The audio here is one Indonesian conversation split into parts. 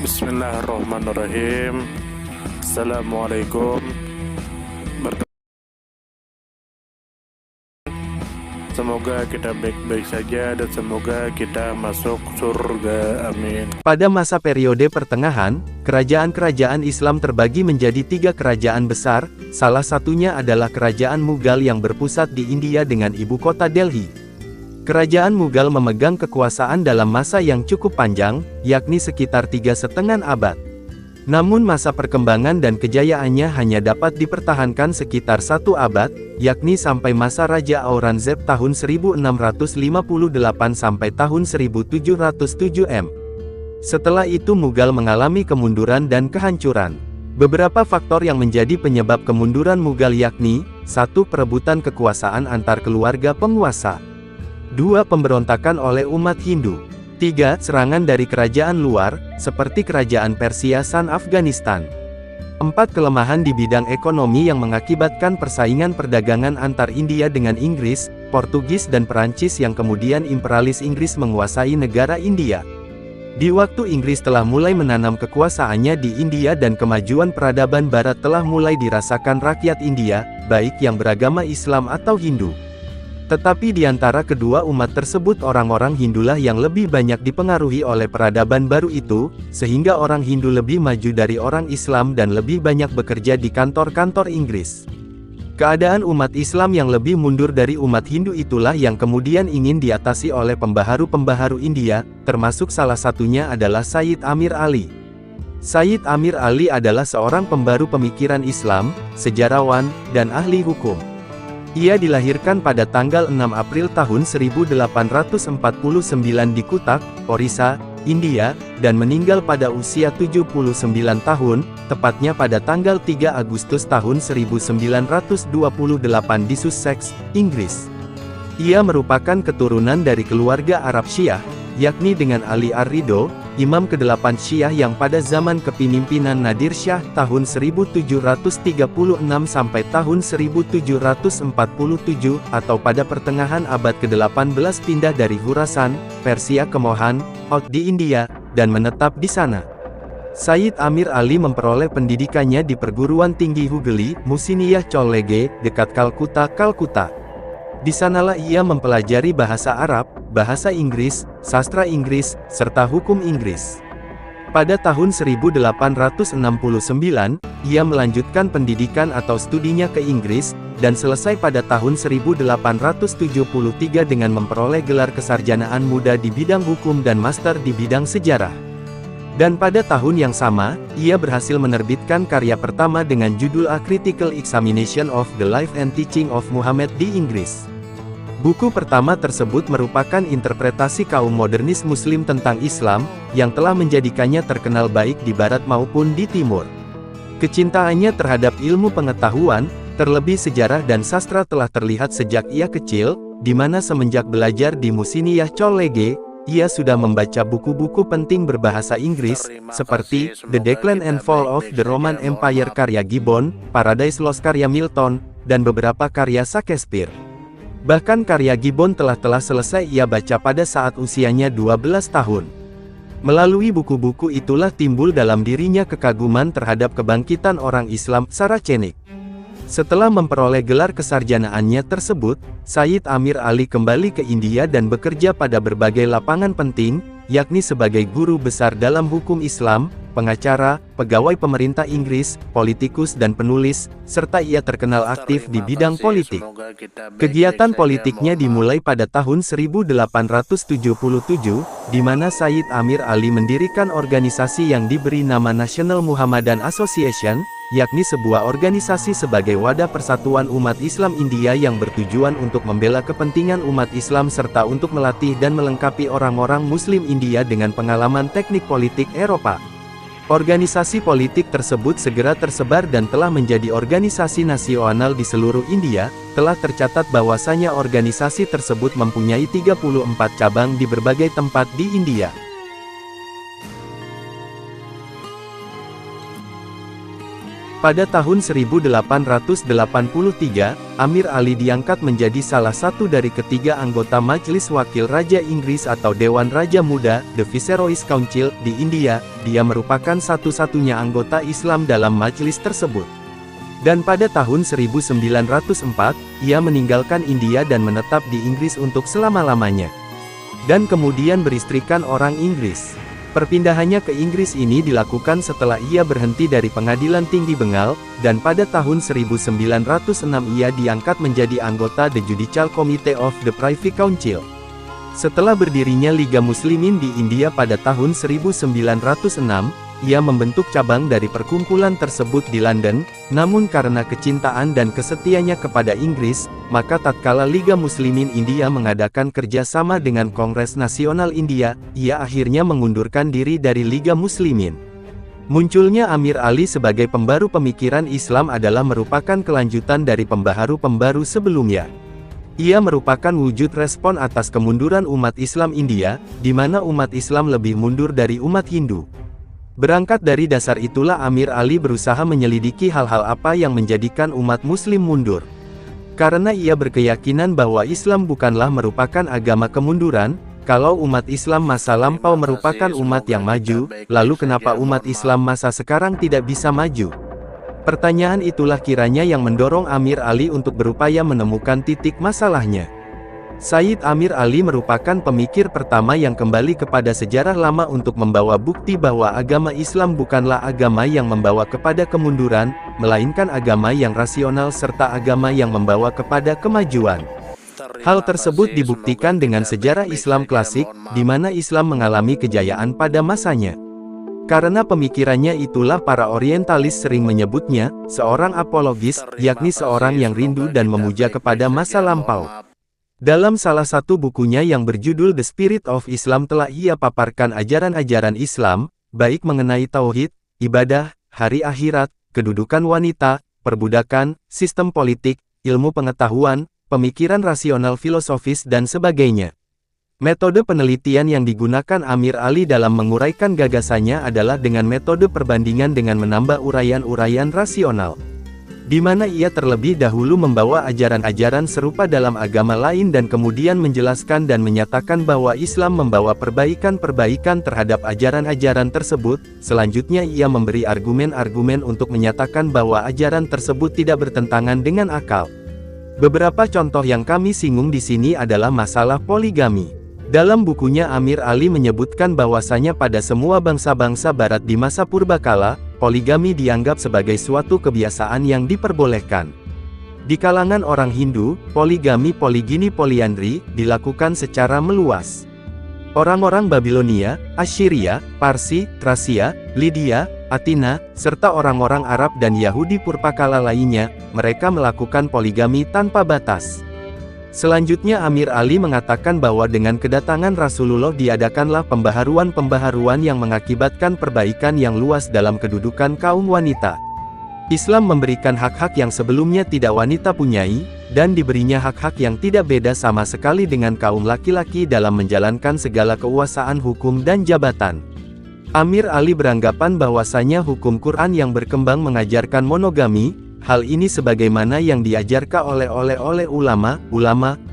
Bismillahirrahmanirrahim. Assalamualaikum. Semoga kita baik-baik saja dan semoga kita masuk surga. Amin. Pada masa periode pertengahan, kerajaan-kerajaan Islam terbagi menjadi 3 kerajaan besar, salah satunya adalah Kerajaan Mughal yang berpusat di India dengan ibu kota Delhi. Kerajaan Mughal memegang kekuasaan dalam masa yang cukup panjang, yakni sekitar 3,5 abad. Namun masa perkembangan dan kejayaannya hanya dapat dipertahankan sekitar 1 abad, yakni sampai masa Raja Aurangzeb tahun 1658 sampai tahun 1707 m. Setelah itu Mughal mengalami kemunduran dan kehancuran. Beberapa faktor yang menjadi penyebab kemunduran Mughal yakni: 1. Perebutan kekuasaan antar keluarga penguasa. 2. Pemberontakan oleh umat Hindu. 3. Serangan dari kerajaan luar, seperti kerajaan Persia dan Afghanistan. 4. Kelemahan di bidang ekonomi yang mengakibatkan persaingan perdagangan antar India dengan Inggris, Portugis dan Perancis yang kemudian imperialis Inggris menguasai negara India. Di waktu Inggris telah mulai menanam kekuasaannya di India dan kemajuan peradaban Barat telah mulai dirasakan rakyat India, baik yang beragama Islam atau Hindu. Tetapi di antara kedua umat tersebut orang-orang Hindulah yang lebih banyak dipengaruhi oleh peradaban baru itu, sehingga orang Hindu lebih maju dari orang Islam dan lebih banyak bekerja di kantor-kantor Inggris. Keadaan umat Islam yang lebih mundur dari umat Hindu itulah yang kemudian ingin diatasi oleh pembaharu-pembaharu India, termasuk salah satunya adalah Sayyid Amir Ali. Sayyid Amir Ali adalah seorang pembaru pemikiran Islam, sejarawan, dan ahli hukum. Ia dilahirkan pada tanggal 6 April tahun 1849 di Cuttack, Orissa, India, dan meninggal pada usia 79 tahun, tepatnya pada tanggal 3 Agustus tahun 1928 di Sussex, Inggris. Ia merupakan keturunan dari keluarga Arab Syiah, yakni dengan Ali Ar-Ridho, Imam ke-8 Syiah yang pada zaman kepemimpinan Nadir Shah tahun 1736 sampai tahun 1747 atau pada pertengahan abad ke-18 pindah dari Khurasan, Persia ke Mohan, Oudh di India, dan menetap di sana. Sayyid Amir Ali memperoleh pendidikannya di perguruan tinggi Hooghly, Musiniyah College, dekat Kalkuta, Kalkuta. Di sanalah ia mempelajari bahasa Arab, bahasa Inggris, sastra Inggris, serta hukum Inggris. Pada tahun 1869, ia melanjutkan pendidikan atau studinya ke Inggris, dan selesai pada tahun 1873 dengan memperoleh gelar kesarjanaan muda di bidang hukum dan master di bidang sejarah. Dan pada tahun yang sama, ia berhasil menerbitkan karya pertama dengan judul A Critical Examination of the Life and Teaching of Muhammad di Inggris. Buku pertama tersebut merupakan interpretasi kaum modernis Muslim tentang Islam, yang telah menjadikannya terkenal baik di Barat maupun di Timur. Kecintaannya terhadap ilmu pengetahuan, terlebih sejarah dan sastra telah terlihat sejak ia kecil, di mana semenjak belajar di Musiniyah College, ia sudah membaca buku-buku penting berbahasa Inggris, seperti The Decline and Fall of the Roman Empire karya Gibbon, Paradise Lost karya Milton, dan beberapa karya Shakespeare. Bahkan karya Gibbon telah selesai ia baca pada saat usianya 12 tahun. Melalui buku-buku itulah timbul dalam dirinya kekaguman terhadap kebangkitan orang Islam Saracenic. Setelah memperoleh gelar kesarjanaannya tersebut, Sayyid Amir Ali kembali ke India dan bekerja pada berbagai lapangan penting, yakni sebagai guru besar dalam hukum Islam, pengacara, pegawai pemerintah Inggris, politikus dan penulis, serta ia terkenal aktif di bidang politik. Kegiatan politiknya dimulai pada tahun 1877, di mana Sayyid Amir Ali mendirikan organisasi yang diberi nama National Muhammadan Association, yakni sebuah organisasi sebagai wadah persatuan umat Islam India yang bertujuan untuk membela kepentingan umat Islam serta untuk melatih dan melengkapi orang-orang Muslim India dengan pengalaman teknik politik Eropa. Organisasi politik tersebut segera tersebar dan telah menjadi organisasi nasional di seluruh India. Telah tercatat bahwasanya organisasi tersebut mempunyai 34 cabang di berbagai tempat di India. Pada tahun 1883, Amir Ali diangkat menjadi salah satu dari ketiga anggota Majelis Wakil Raja Inggris atau Dewan Raja Muda, The Viceroy's Council, di India. Dia merupakan satu-satunya anggota Islam dalam majelis tersebut. Dan pada tahun 1904, ia meninggalkan India dan menetap di Inggris untuk selama-lamanya. Dan kemudian beristrikan orang Inggris. Perpindahannya ke Inggris ini dilakukan setelah ia berhenti dari Pengadilan Tinggi Bengal, dan pada tahun 1906 ia diangkat menjadi anggota The Judicial Committee of the Privy Council. Setelah berdirinya Liga Muslimin di India pada tahun 1906, ia membentuk cabang dari perkumpulan tersebut di London, namun karena kecintaan dan kesetianya kepada Inggris, maka tatkala Liga Muslimin India mengadakan kerjasama dengan Kongres Nasional India, ia akhirnya mengundurkan diri dari Liga Muslimin. Munculnya Amir Ali sebagai pembaru pemikiran Islam adalah merupakan kelanjutan dari pembaharu-pembaru sebelumnya. Ia merupakan wujud respon atas kemunduran umat Islam India, di mana umat Islam lebih mundur dari umat Hindu. Berangkat dari dasar itulah Amir Ali berusaha menyelidiki hal-hal apa yang menjadikan umat Muslim mundur. Karena ia berkeyakinan bahwa Islam bukanlah merupakan agama kemunduran, kalau umat Islam masa lampau merupakan umat yang maju, lalu kenapa umat Islam masa sekarang tidak bisa maju? Pertanyaan itulah kiranya yang mendorong Amir Ali untuk berupaya menemukan titik masalahnya. Sayyid Amir Ali merupakan pemikir pertama yang kembali kepada sejarah lama untuk membawa bukti bahwa agama Islam bukanlah agama yang membawa kepada kemunduran, melainkan agama yang rasional serta agama yang membawa kepada kemajuan. Hal tersebut dibuktikan dengan sejarah Islam klasik, di mana Islam mengalami kejayaan pada masanya. Karena pemikirannya itulah para orientalis sering menyebutnya, seorang apologis, yakni seorang yang rindu dan memuja kepada masa lampau. Dalam salah satu bukunya yang berjudul The Spirit of Islam telah ia paparkan ajaran-ajaran Islam, baik mengenai tauhid, ibadah, hari akhirat, kedudukan wanita, perbudakan, sistem politik, ilmu pengetahuan, pemikiran rasional filosofis dan sebagainya. Metode penelitian yang digunakan Amir Ali dalam menguraikan gagasannya adalah dengan metode perbandingan dengan menambah uraian-uraian rasional, di mana ia terlebih dahulu membawa ajaran-ajaran serupa dalam agama lain dan kemudian menjelaskan dan menyatakan bahwa Islam membawa perbaikan-perbaikan terhadap ajaran-ajaran tersebut. Selanjutnya ia memberi argumen-argumen untuk menyatakan bahwa ajaran tersebut tidak bertentangan dengan akal. Beberapa contoh yang kami singgung di sini adalah masalah poligami. Dalam bukunya Amir Ali menyebutkan bahwasanya pada semua bangsa-bangsa barat di masa purbakala, poligami dianggap sebagai suatu kebiasaan yang diperbolehkan. Di kalangan orang Hindu, poligami poligini poliandri dilakukan secara meluas. Orang-orang Babilonia, Assyria, Parsi, Tracia, Lydia, Atina, serta orang-orang Arab dan Yahudi purbakala lainnya, mereka melakukan poligami tanpa batas. Selanjutnya Amir Ali mengatakan bahwa dengan kedatangan Rasulullah diadakanlah pembaharuan-pembaharuan yang mengakibatkan perbaikan yang luas dalam kedudukan kaum wanita. Islam memberikan hak-hak yang sebelumnya tidak wanita punyai, dan diberinya hak-hak yang tidak beda sama sekali dengan kaum laki-laki dalam menjalankan segala kekuasaan hukum dan jabatan. Amir Ali beranggapan bahwasanya hukum Quran yang berkembang mengajarkan monogami. Hal ini sebagaimana yang diajarkan oleh ulama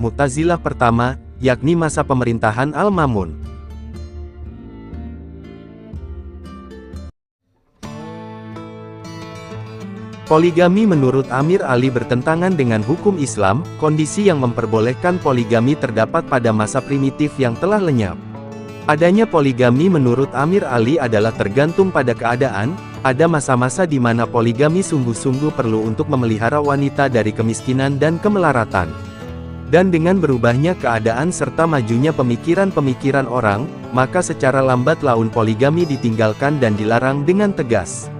Mu'tazilah pertama, yakni masa pemerintahan Al-Mamun. Poligami menurut Amir Ali bertentangan dengan hukum Islam. Kondisi yang memperbolehkan poligami terdapat pada masa primitif yang telah lenyap. Adanya poligami menurut Amir Ali adalah tergantung pada keadaan. Ada masa-masa di mana poligami sungguh-sungguh perlu untuk memelihara wanita dari kemiskinan dan kemelaratan. Dan dengan berubahnya keadaan serta majunya pemikiran-pemikiran orang, maka secara lambat laun poligami ditinggalkan dan dilarang dengan tegas.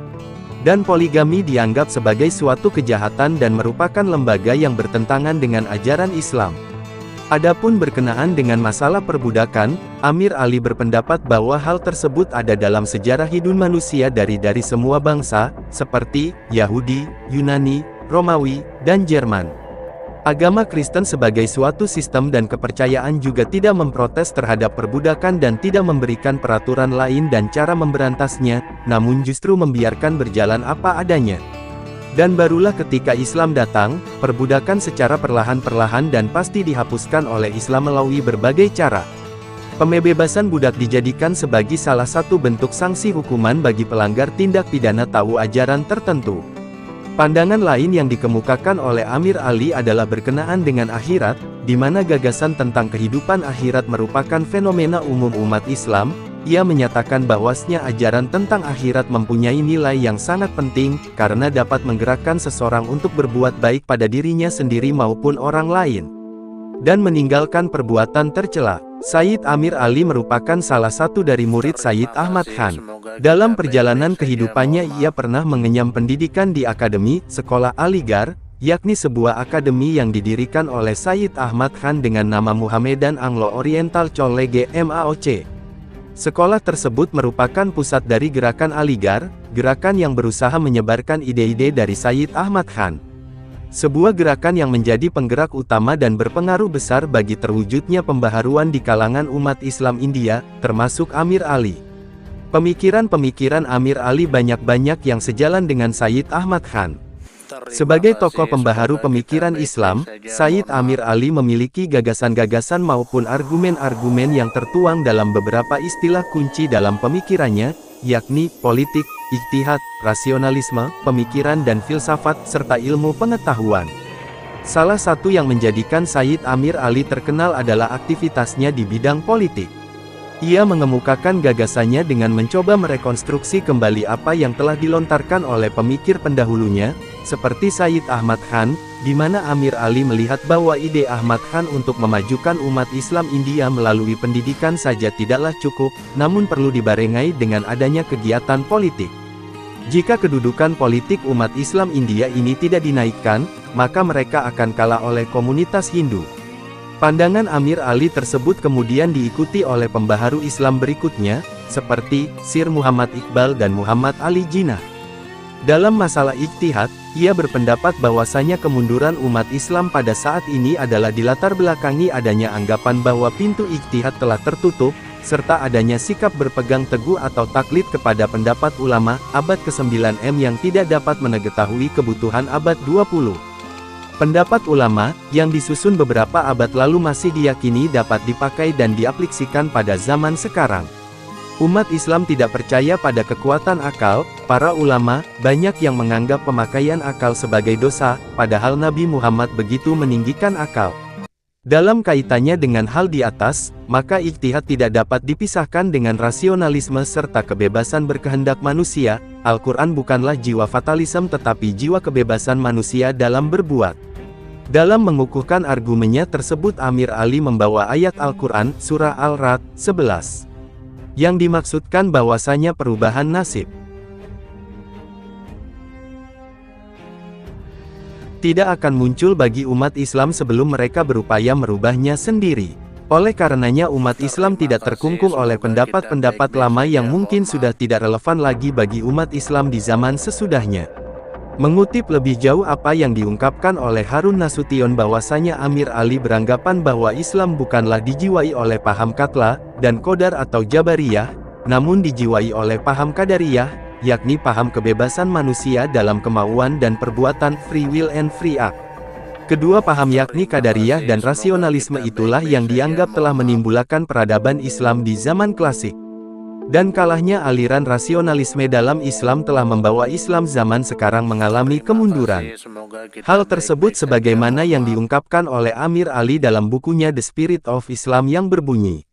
Dan poligami dianggap sebagai suatu kejahatan dan merupakan lembaga yang bertentangan dengan ajaran Islam. Adapun berkenaan dengan masalah perbudakan, Amir Ali berpendapat bahwa hal tersebut ada dalam sejarah hidup manusia dari semua bangsa, seperti Yahudi, Yunani, Romawi, dan Jerman. Agama Kristen sebagai suatu sistem dan kepercayaan juga tidak memprotes terhadap perbudakan dan tidak memberikan peraturan lain dan cara memberantasnya, namun justru membiarkan berjalan apa adanya. Dan barulah ketika Islam datang, perbudakan secara perlahan-perlahan dan pasti dihapuskan oleh Islam melalui berbagai cara. Pembebasan budak dijadikan sebagai salah satu bentuk sanksi hukuman bagi pelanggar tindak pidana tahu ajaran tertentu. Pandangan lain yang dikemukakan oleh Amir Ali adalah berkenaan dengan akhirat, di mana gagasan tentang kehidupan akhirat merupakan fenomena umum umat Islam. Ia menyatakan bahwasanya ajaran tentang akhirat mempunyai nilai yang sangat penting, karena dapat menggerakkan seseorang untuk berbuat baik pada dirinya sendiri maupun orang lain, dan meninggalkan perbuatan tercela. Sayyid Amir Ali merupakan salah satu dari murid Sayyid Ahmad Khan. Dalam perjalanan kehidupannya ia pernah mengenyam pendidikan di Akademi Sekolah Aligarh, yakni sebuah akademi yang didirikan oleh Sayyid Ahmad Khan dengan nama Muhammadan Anglo-Oriental College MAOC. Sekolah tersebut merupakan pusat dari gerakan Aligarh, gerakan yang berusaha menyebarkan ide-ide dari Sayyid Ahmad Khan. Sebuah gerakan yang menjadi penggerak utama dan berpengaruh besar bagi terwujudnya pembaharuan di kalangan umat Islam India, termasuk Amir Ali. Pemikiran-pemikiran Amir Ali banyak-banyak yang sejalan dengan Sayyid Ahmad Khan. Sebagai tokoh pembaharu pemikiran Islam, Sayyid Amir Ali memiliki gagasan-gagasan maupun argumen-argumen yang tertuang dalam beberapa istilah kunci dalam pemikirannya, yakni politik, ijtihad, rasionalisme, pemikiran dan filsafat, serta ilmu pengetahuan. Salah satu yang menjadikan Sayyid Amir Ali terkenal adalah aktivitasnya di bidang politik. Ia mengemukakan gagasannya dengan mencoba merekonstruksi kembali apa yang telah dilontarkan oleh pemikir pendahulunya, seperti Sayyid Ahmad Khan, di mana Amir Ali melihat bahwa ide Ahmad Khan untuk memajukan umat Islam India melalui pendidikan saja tidaklah cukup, namun perlu dibarengai dengan adanya kegiatan politik. Jika kedudukan politik umat Islam India ini tidak dinaikkan, maka mereka akan kalah oleh komunitas Hindu. Pandangan Amir Ali tersebut kemudian diikuti oleh pembaharu Islam berikutnya, seperti Sir Muhammad Iqbal dan Muhammad Ali Jinnah. Dalam masalah ijtihad, ia berpendapat bahwasanya kemunduran umat Islam pada saat ini adalah dilatar belakangi adanya anggapan bahwa pintu ijtihad telah tertutup, serta adanya sikap berpegang teguh atau taklid kepada pendapat ulama, abad ke-9 yang tidak dapat mengetahui kebutuhan abad 20. Pendapat ulama, yang disusun beberapa abad lalu masih diyakini dapat dipakai dan diaplikasikan pada zaman sekarang. Umat Islam tidak percaya pada kekuatan akal. Para ulama, banyak yang menganggap pemakaian akal sebagai dosa, padahal Nabi Muhammad begitu meninggikan akal. Dalam kaitannya dengan hal di atas, maka ijtihad tidak dapat dipisahkan dengan rasionalisme serta kebebasan berkehendak manusia. Al-Quran bukanlah jiwa fatalisme tetapi jiwa kebebasan manusia dalam berbuat. Dalam mengukuhkan argumennya tersebut Amir Ali membawa ayat Al-Quran, Surah Al-Ra'd, 11. Yang dimaksudkan bahwasanya perubahan nasib tidak akan muncul bagi umat Islam sebelum mereka berupaya merubahnya sendiri. Oleh karenanya umat Islam tidak terkungkung oleh pendapat-pendapat lama yang mungkin sudah tidak relevan lagi bagi umat Islam di zaman sesudahnya. Mengutip lebih jauh apa yang diungkapkan oleh Harun Nasution bahwasanya Amir Ali beranggapan bahwa Islam bukanlah dijiwai oleh paham Katla dan Qadar atau Jabariyah, namun dijiwai oleh paham Qadariyah, yakni paham kebebasan manusia dalam kemauan dan perbuatan, free will and free act. Kedua paham yakni Qadariyah dan rasionalisme itulah yang dianggap telah menimbulkan peradaban Islam di zaman klasik. Dan kalahnya aliran rasionalisme dalam Islam telah membawa Islam zaman sekarang mengalami kemunduran. Hal tersebut sebagaimana yang diungkapkan oleh Amir Ali dalam bukunya The Spirit of Islam yang berbunyi,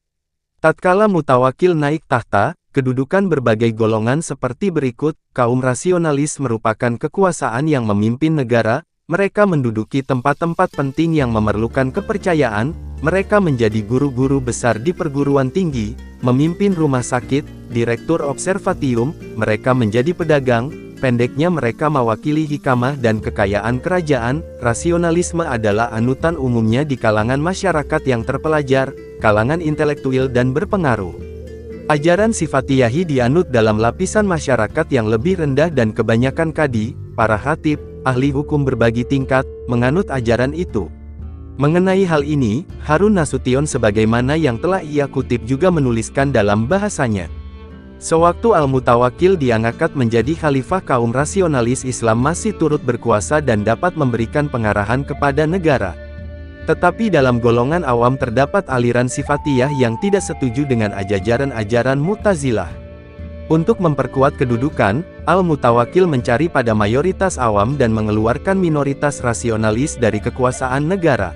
tatkala Mutawakil naik tahta, kedudukan berbagai golongan seperti berikut. Kaum rasionalis merupakan kekuasaan yang memimpin negara, mereka menduduki tempat-tempat penting yang memerlukan kepercayaan, mereka menjadi guru-guru besar di perguruan tinggi, memimpin rumah sakit, direktur observatium, mereka menjadi pedagang, pendeknya mereka mewakili hikamah dan kekayaan kerajaan. Rasionalisme adalah anutan umumnya di kalangan masyarakat yang terpelajar, kalangan intelektual dan berpengaruh. Ajaran Sifatiyahi dianut dalam lapisan masyarakat yang lebih rendah dan kebanyakan kadi, para khatib, ahli hukum berbagi tingkat, menganut ajaran itu. Mengenai hal ini, Harun Nasution sebagaimana yang telah ia kutip juga menuliskan dalam bahasanya, Sewaktu Al-Mutawakkil diangkat menjadi khalifah, kaum rasionalis Islam masih turut berkuasa dan dapat memberikan pengarahan kepada negara. Tetapi dalam golongan awam terdapat aliran sifatiyah yang tidak setuju dengan ajaran-ajaran Mu'tazilah. Untuk memperkuat kedudukan, Al-Mutawakkil mencari pada mayoritas awam dan mengeluarkan minoritas rasionalis dari kekuasaan negara.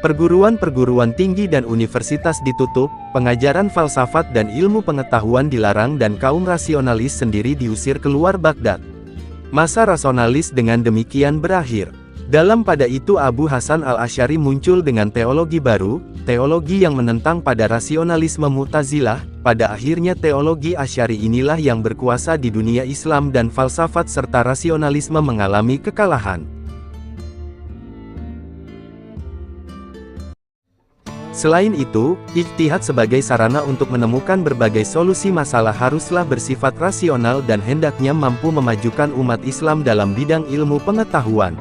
Perguruan-perguruan tinggi dan universitas ditutup, pengajaran falsafat dan ilmu pengetahuan dilarang dan kaum rasionalis sendiri diusir keluar Baghdad. Masa rasionalis dengan demikian berakhir. Dalam pada itu Abu Hasan al-Asy'ari muncul dengan teologi baru, teologi yang menentang pada rasionalisme Mu'tazilah. Pada akhirnya teologi Asy'ari inilah yang berkuasa di dunia Islam dan falsafat serta rasionalisme mengalami kekalahan. Selain itu, ijtihad sebagai sarana untuk menemukan berbagai solusi masalah haruslah bersifat rasional dan hendaknya mampu memajukan umat Islam dalam bidang ilmu pengetahuan.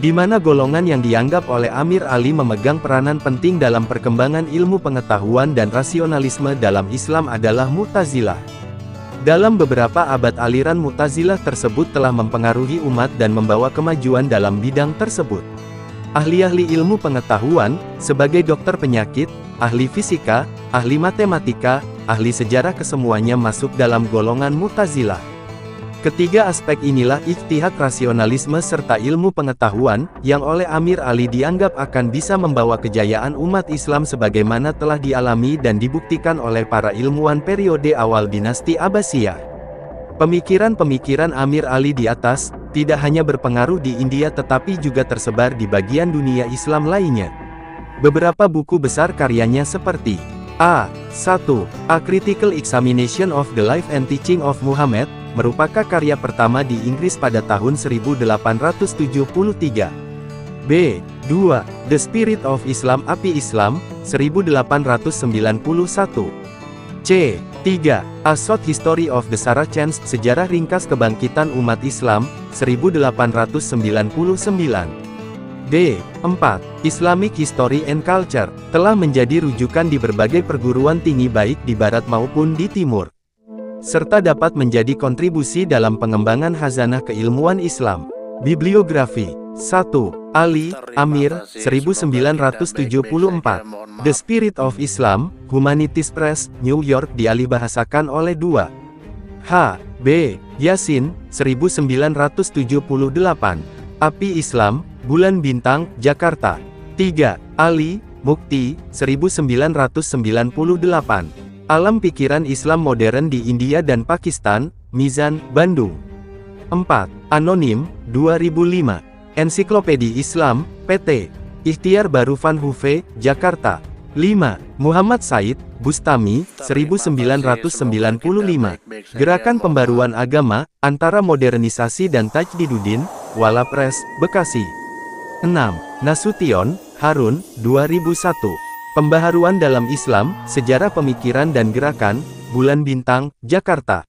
Di mana golongan yang dianggap oleh Amir Ali memegang peranan penting dalam perkembangan ilmu pengetahuan dan rasionalisme dalam Islam adalah Mu'tazilah. Dalam beberapa abad aliran Mu'tazilah tersebut telah mempengaruhi umat dan membawa kemajuan dalam bidang tersebut. Ahli-ahli ilmu pengetahuan, sebagai dokter penyakit, ahli fisika, ahli matematika, ahli sejarah kesemuanya masuk dalam golongan Mu'tazilah. Ketiga aspek inilah ijtihad, rasionalisme serta ilmu pengetahuan, yang oleh Amir Ali dianggap akan bisa membawa kejayaan umat Islam sebagaimana telah dialami dan dibuktikan oleh para ilmuwan periode awal dinasti Abbasiyah. Pemikiran-pemikiran Amir Ali di atas, tidak hanya berpengaruh di India tetapi juga tersebar di bagian dunia Islam lainnya. Beberapa buku besar karyanya seperti A. 1. A Critical Examination of the Life and Teaching of Muhammad, merupakan karya pertama di Inggris pada tahun 1873. B. 2. The Spirit of Islam, Api Islam, 1891. C. 3. A Short History of the Saracens, Sejarah Ringkas Kebangkitan Umat Islam, 1899. D. 4. Islamic History and Culture, telah menjadi rujukan di berbagai perguruan tinggi baik di barat maupun di timur, serta dapat menjadi kontribusi dalam pengembangan khazanah keilmuan Islam. Bibliografi. 1. Ali, Amir, 1974. The Spirit of Islam, Humanities Press, New York, dialihbahasakan oleh 2. H. B. Yasin, 1978. Api Islam, Bulan Bintang, Jakarta. 3. Ali, Mukti, 1998. Alam Pikiran Islam Modern di India dan Pakistan, Mizan, Bandung. 4. Anonim, 2005. Ensiklopedia Islam, PT. Ikhtiar Baru Van Hove, Jakarta. 5. Muhammad Said, Bustami, 1995. Gerakan Pembaruan Agama, Antara Modernisasi dan Tajdiduddin, Wala Press, Bekasi. 6. Nasution, Harun, 2001. Pembaharuan dalam Islam, Sejarah Pemikiran dan Gerakan, Bulan Bintang, Jakarta.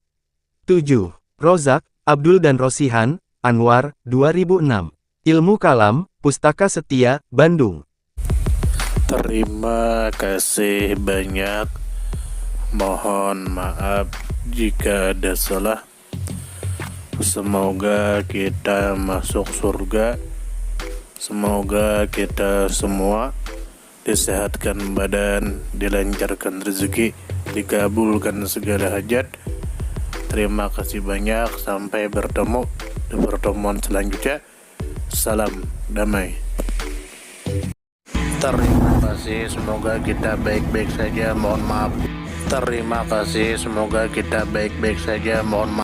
7. Rozak, Abdul dan Rosihan, Anwar, 2006. Ilmu Kalam, Pustaka Setia, Bandung. Terima kasih banyak. Mohon maaf jika ada salah. Semoga kita masuk surga. Semoga kita semua disehatkan badan, dilancarkan rezeki, dikabulkan segala hajat. Terima kasih banyak. Sampai bertemu di pertemuan selanjutnya. Salam damai. Terima kasih, semoga kita baik-baik saja. Mohon maaf. Terima kasih, semoga kita baik-baik saja. Mohon maaf.